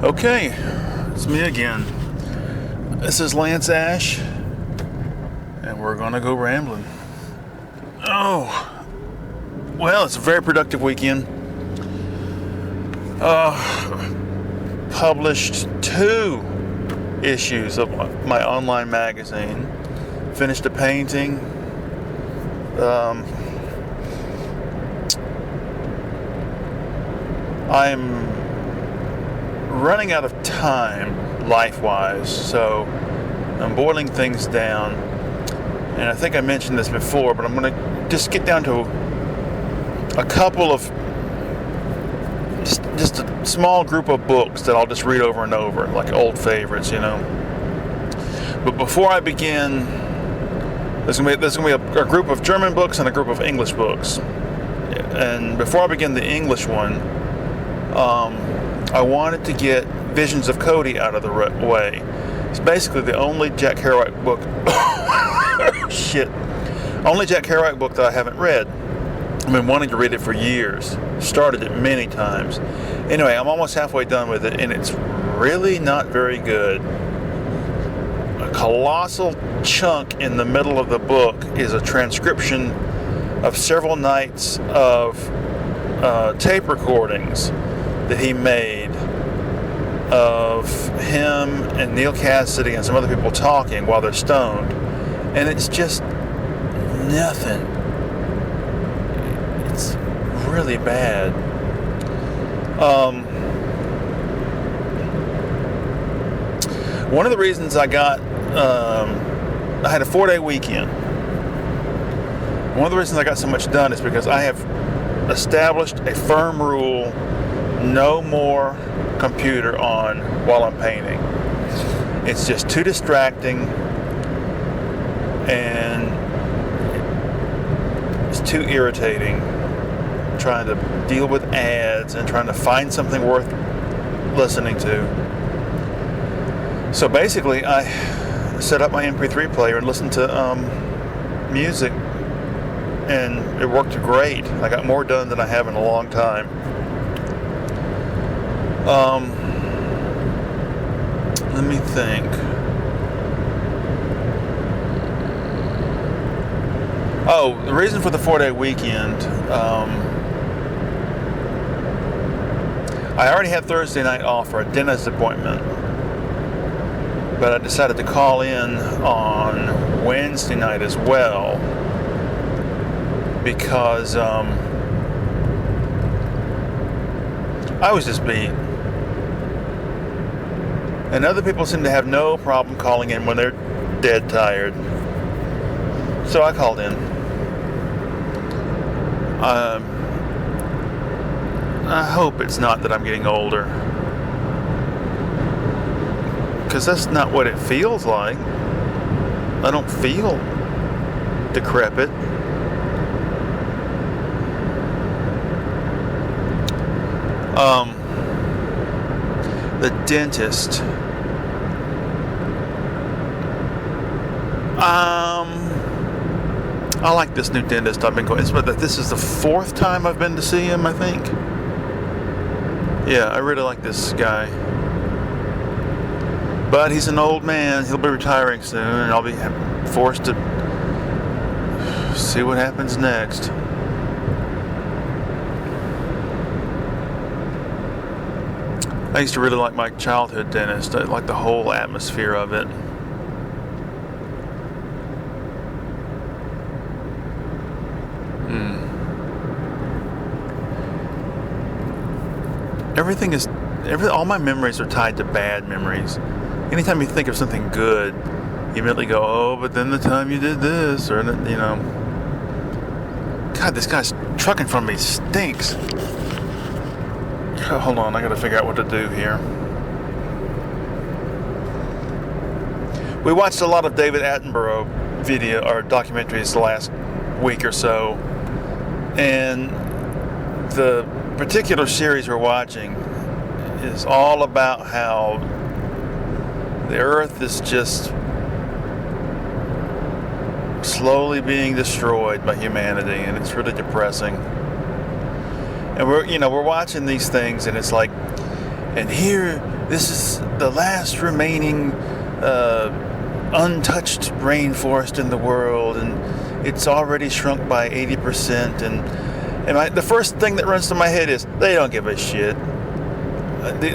Okay, it's me again. This is Lance Ash, and we're gonna go rambling. Oh, well, it's a very productive weekend. Published 2 issues of my online magazine. Finished a painting. I'm running out of time life-wise, so I'm boiling things down. And I think I mentioned this before, but I'm going to just get down to a couple of just a small group of books that I'll just read over and over, like old favorites, you know. But before I begin, there's going to be a group of German books and a group of English books. And before I begin the English one, I wanted to get Visions of Cody out of the way. It's basically the only Jack Kerouac book only Jack Kerouac book that I haven't read. I've been wanting to read it for years. Started it many times. Anyway, I'm almost halfway done with it, and it's really not very good. A colossal chunk in the middle of the book is a transcription of several nights of tape recordings that he made of him and Neil Cassidy and some other people talking while they're stoned, and it's just nothing. It's really bad. One of the reasons I had a 4-day weekend. One of the reasons I got so much done is because I have established a firm rule: no more computer on while I'm painting. It's just too distracting, and it's too irritating trying to deal with ads and trying to find something worth listening to. So basically, I set up my MP3 player and listened to music, and it worked great. I got more done than I have in a long time. Let me think. Oh, the reason for the 4-day weekend, I already had Thursday night off for a dentist appointment, but I decided to call in on Wednesday night as well because I was just beat. And other people seem to have no problem calling in when they're dead tired. So I called in. I hope it's not that I'm getting older, because that's not what it feels like. I don't feel decrepit. The dentist. I like this new dentist I've been going. This is the 4th time I've been to see him, I think. Yeah, I really like this guy. But he's an old man. He'll be retiring soon, and I'll be forced to see what happens next. I used to really like my childhood dentist. I like the whole atmosphere of it. All my memories are tied to bad memories. Anytime you think of something good, you immediately go, oh, but then the time you did this, or, you know. God, this guy's truck in front of me stinks. Hold on, I gotta figure out what to do here. We watched a lot of David Attenborough video or documentaries the last week or so, and the particular series we're watching is all about how the earth is just slowly being destroyed by humanity, and it's really depressing. And we're watching these things, and it's like, And here, this is the last remaining untouched rainforest in the world, and it's already shrunk by 80%. And the first thing that runs to my head is, they don't give a shit.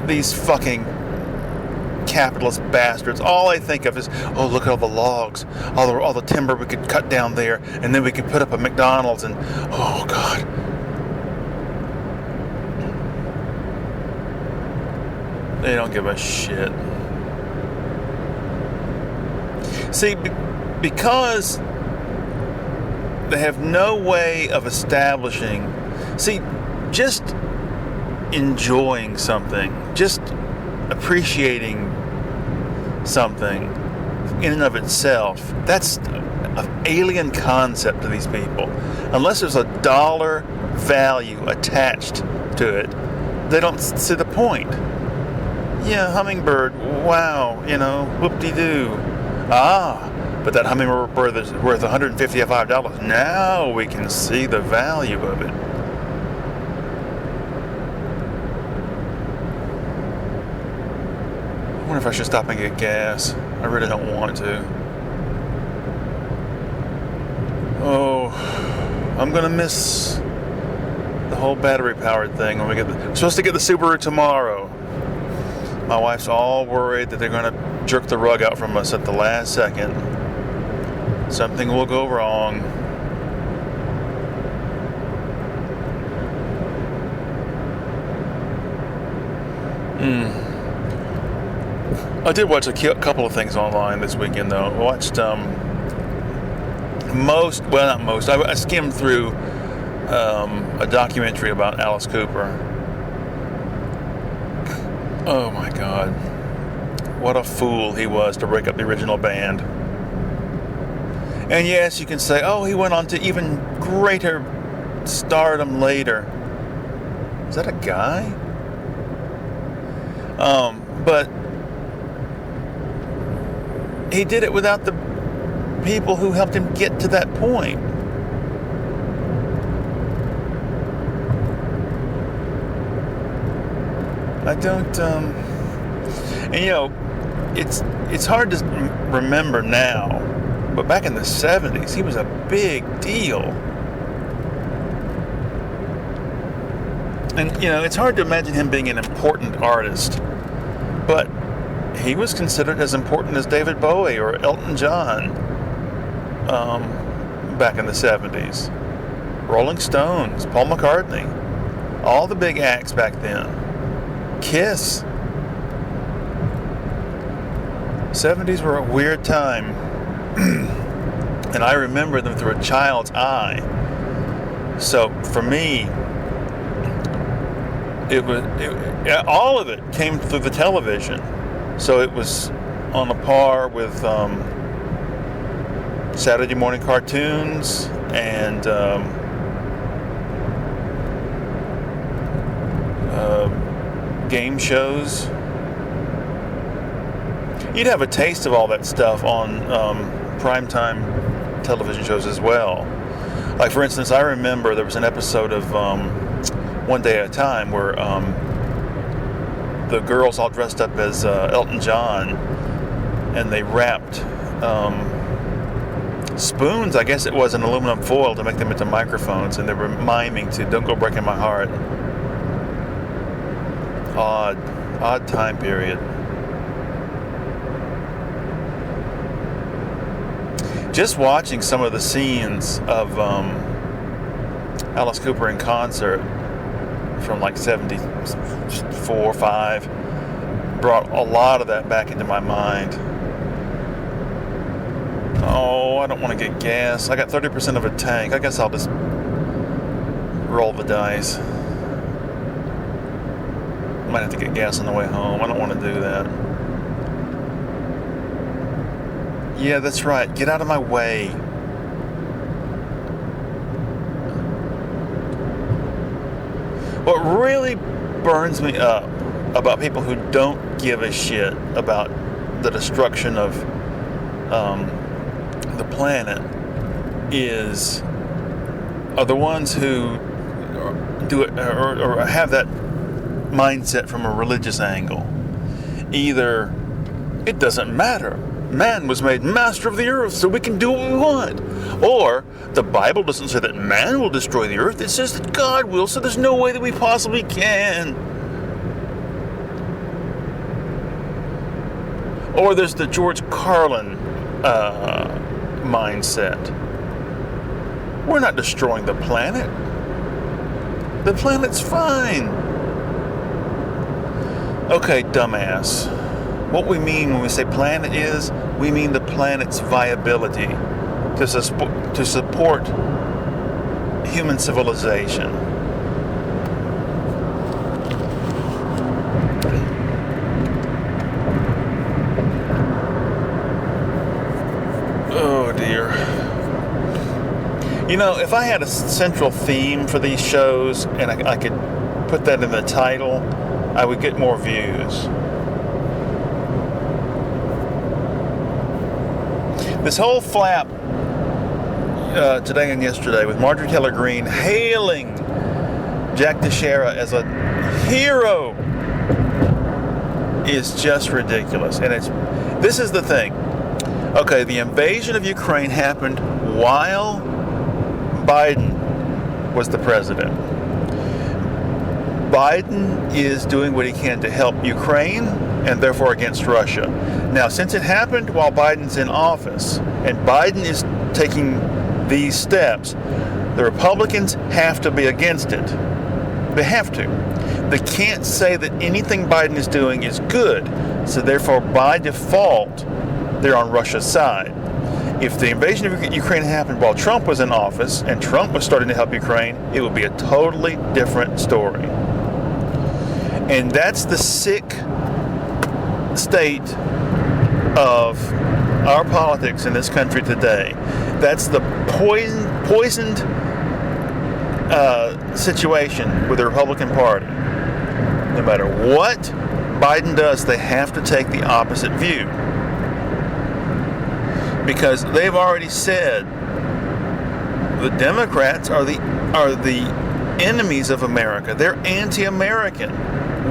These fucking capitalist bastards. All I think of is, oh, look at all the logs, all the timber we could cut down there, and then we could put up a McDonald's, and oh God. They don't give a shit. See, because they have no way of establishing, just enjoying something, just appreciating something in and of itself, that's an alien concept to these people. Unless there's a dollar value attached to it, they don't see the point. Yeah, hummingbird, wow, whoop-de-doo. But that hummingbird is worth $155. Now we can see the value of it. I wonder if I should stop and get gas. I really don't want to. Oh, I'm gonna miss the whole battery-powered thing when we we're supposed to get the Subaru tomorrow. My wife's all worried that they're gonna jerk the rug out from us at the last second. Something will go wrong. I did watch a couple of things online this weekend, though. I watched I skimmed through a documentary about Alice Cooper. Oh my God. What a fool he was to break up the original band. And yes, you can say, oh, he went on to even greater stardom later. Is that a guy? But he did it without the people who helped him get to that point. I don't, and it's hard to remember now, but back in the 70s, he was a big deal. And, it's hard to imagine him being an important artist, but he was considered as important as David Bowie or Elton John back in the 70s. Rolling Stones, Paul McCartney, all the big acts back then. Kiss. 70s were a weird time. And I remember them through a child's eye. So for me, all of it came through the television. So it was on a par with Saturday morning cartoons and game shows. You'd have a taste of all that stuff on primetime television shows as well. Like, for instance, I remember there was an episode of One Day at a Time where the girls all dressed up as Elton John, and they wrapped spoons, I guess it was, in aluminum foil to make them into microphones, and they were miming to Don't Go Breaking My Heart. Odd time period. Just watching some of the scenes of Alice Cooper in concert from like 74 or 5 brought a lot of that back into my mind. Oh, I don't want to get gas. I got 30% of a tank. I guess I'll just roll the dice. Might have to get gas on the way home. I don't want to do that. Yeah, that's right. Get out of my way. What really burns me up about people who don't give a shit about the destruction of the planet are the ones who do it or have that mindset from a religious angle. Either it doesn't matter, man was made master of the earth so we can do what we want, or the Bible doesn't say that man will destroy the earth, it says that God will, so there's no way that we possibly can. Or there's the George Carlin mindset. We're not destroying the planet. The planet's fine. Okay, dumbass. What we mean when we say planet is, we mean the planet's viability to support human civilization. Oh dear. You know, if I had a central theme for these shows and I could put that in the title, I would get more views. This whole flap today and yesterday with Marjorie Taylor Greene hailing Jack Teixeira as a hero is just ridiculous. And this is the thing. Okay, the invasion of Ukraine happened while Biden was the president. Biden is doing what he can to help Ukraine and therefore against Russia. Now, since it happened while Biden's in office and Biden is taking these steps, the Republicans have to be against it. They have to. They can't say that anything Biden is doing is good, so therefore by default they're on Russia's side. If the invasion of Ukraine happened while Trump was in office and Trump was starting to help Ukraine, it would be a totally different story. And that's the sick state of our politics in this country today. That's the poisoned situation with the Republican Party. No matter what Biden does, they have to take the opposite view. Because they've already said the Democrats are the enemies of America. They're anti-American.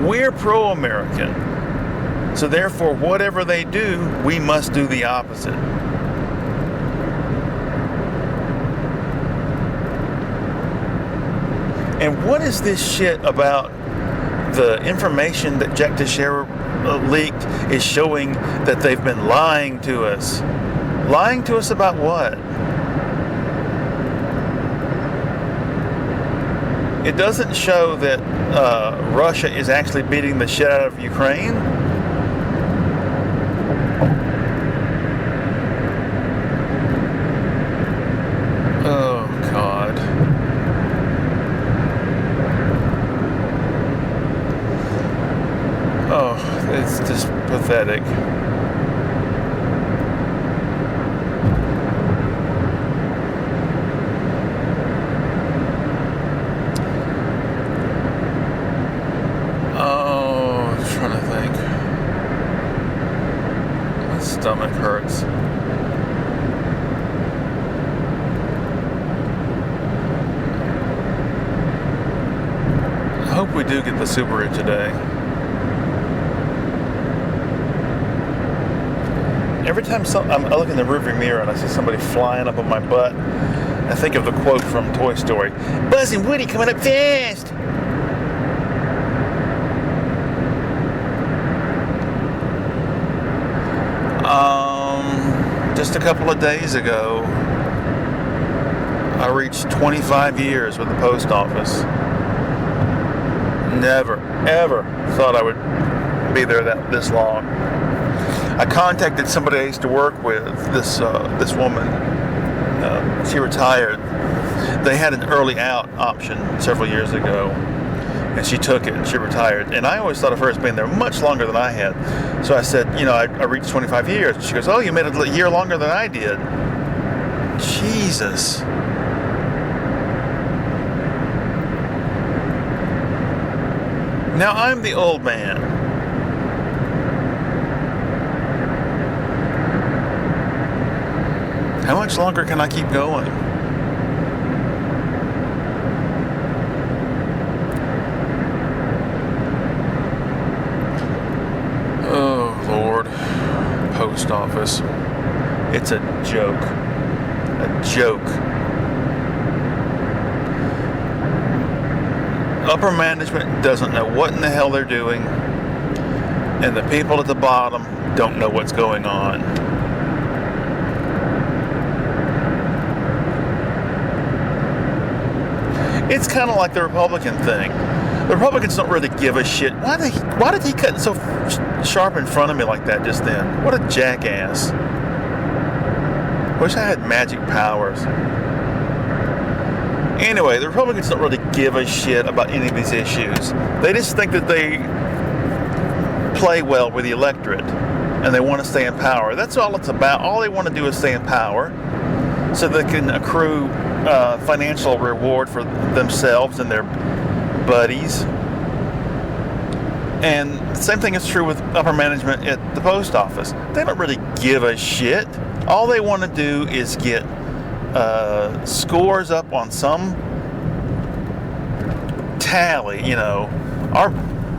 We're pro-American. So therefore, whatever they do, we must do the opposite. And what is this shit about the information that Jack Teixeira leaked is showing that they've been lying to us? Lying to us about what? It doesn't show that Russia is actually beating the shit out of Ukraine. Oh, God. Oh, it's just pathetic. Stomach hurts. I hope we do get the Subaru today. Every time I look in the rearview mirror and I see somebody flying up on my butt, I think of the quote from Toy Story: "Buzz and Woody coming up fast." Just a couple of days ago, I reached 25 years with the post office. Never, ever thought I would be there this long. I contacted somebody I used to work with, this woman. She retired. They had an early out option several years ago, and she took it and she retired. And I always thought of her as being there much longer than I had. So I said, I reached 25 years. And she goes, "Oh, you made it a year longer than I did." Jesus. Now I'm the old man. How much longer can I keep going? post office. It's a joke. A joke. Upper management doesn't know what in the hell they're doing, and the people at the bottom don't know what's going on. It's kind of like the Republican thing. The Republicans don't really give a shit. Why did he cut so sharp in front of me like that just then? What a jackass. Wish I had magic powers. Anyway, the Republicans don't really give a shit about any of these issues. They just think that they play well with the electorate and they want to stay in power. That's all it's about. All they want to do is stay in power so they can accrue financial reward for themselves and their buddies. And the same thing is true with upper management at the post office. They don't really give a shit. All they want to do is get scores up on some tally. You know, our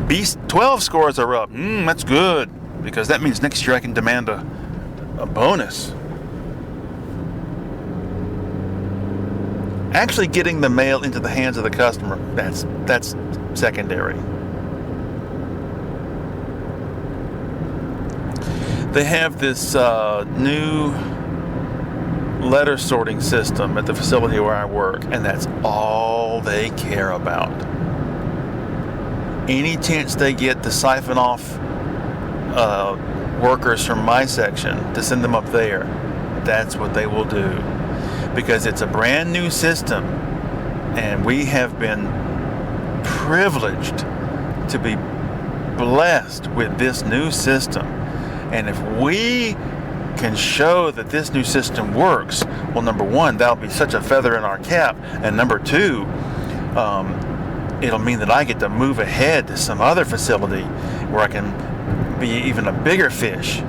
B12 scores are up. That's good, because that means next year I can demand a bonus. Actually getting the mail into the hands of the customer, that's secondary. They have this new letter sorting system at the facility where I work, and that's all they care about. Any chance they get to siphon off workers from my section to send them up there, that's what they will do. Because it's a brand new system, and we have been privileged to be blessed with this new system. And if we can show that this new system works, well, number one, that'll be such a feather in our cap, and number two, it'll mean that I get to move ahead to some other facility where I can be even a bigger fish.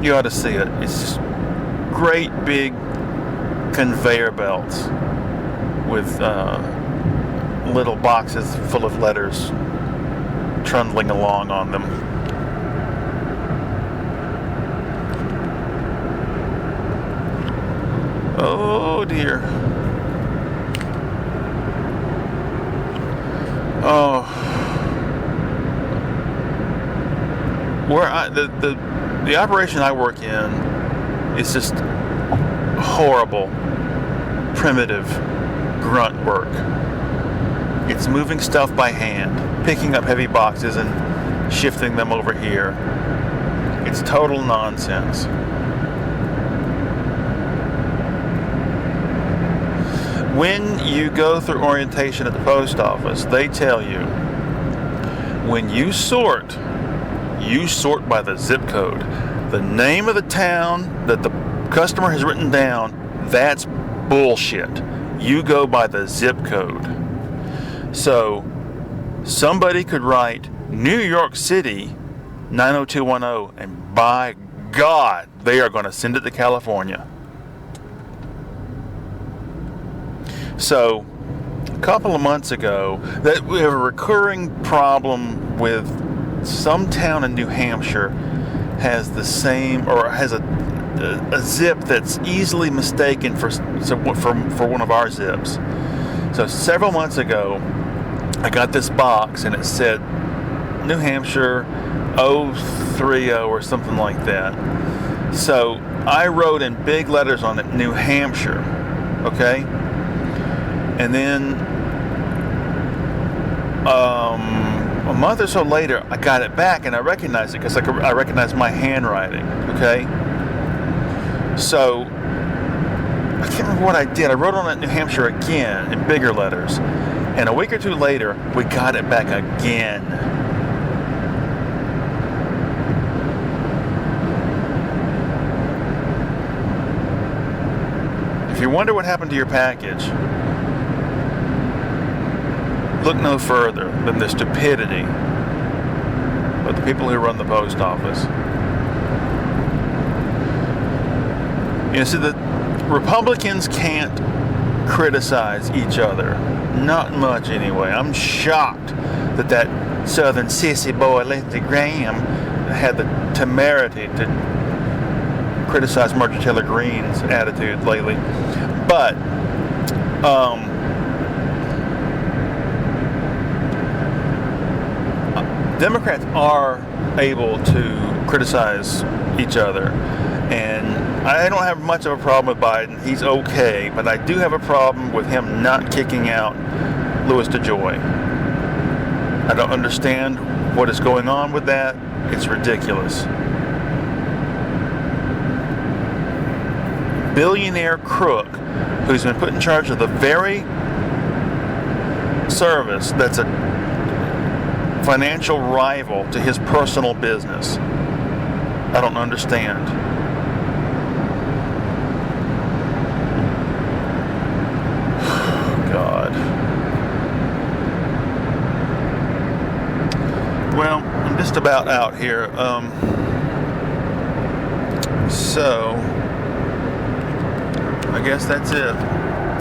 You ought to see it. It's just great big conveyor belts with little boxes full of letters trundling along on them. Oh dear. Oh. Where the operation I work in is just horrible, primitive grunt work. It's moving stuff by hand, picking up heavy boxes and shifting them over here. It's total nonsense. When you go through orientation at the post office, they tell you, when you sort by the zip code. The name of the town that the customer has written down, that's bullshit. You go by the zip code. So, somebody could write New York City 90210, and by God, they are going to send it to California. So, a couple of months ago, that we have a recurring problem with some town in New Hampshire has the same, or has a zip that's easily mistaken for one of our zips. So several months ago, I got this box and it said New Hampshire 030 or something like that. So I wrote in big letters on it, New Hampshire, okay? And then a month or so later, I got it back and I recognized it because I recognized my handwriting, okay? So, I can't remember what I did. I wrote on it New Hampshire again in bigger letters. And a week or two later, we got it back again. If you wonder what happened to your package, look no further than the stupidity of the people who run the post office. You know, see, the Republicans can't criticize each other. Not much anyway. I'm shocked that Southern sissy boy Lindsey Graham had the temerity to criticize Marjorie Taylor Greene's attitude lately. But Democrats are able to criticize each other, and I don't have much of a problem with Biden. He's okay, but I do have a problem with him not kicking out Louis DeJoy. I don't understand what is going on with that. It's ridiculous. Billionaire crook who's been put in charge of the very service that's a financial rival to his personal business. I don't understand. God. Well, I'm just about out here. So I guess that's it.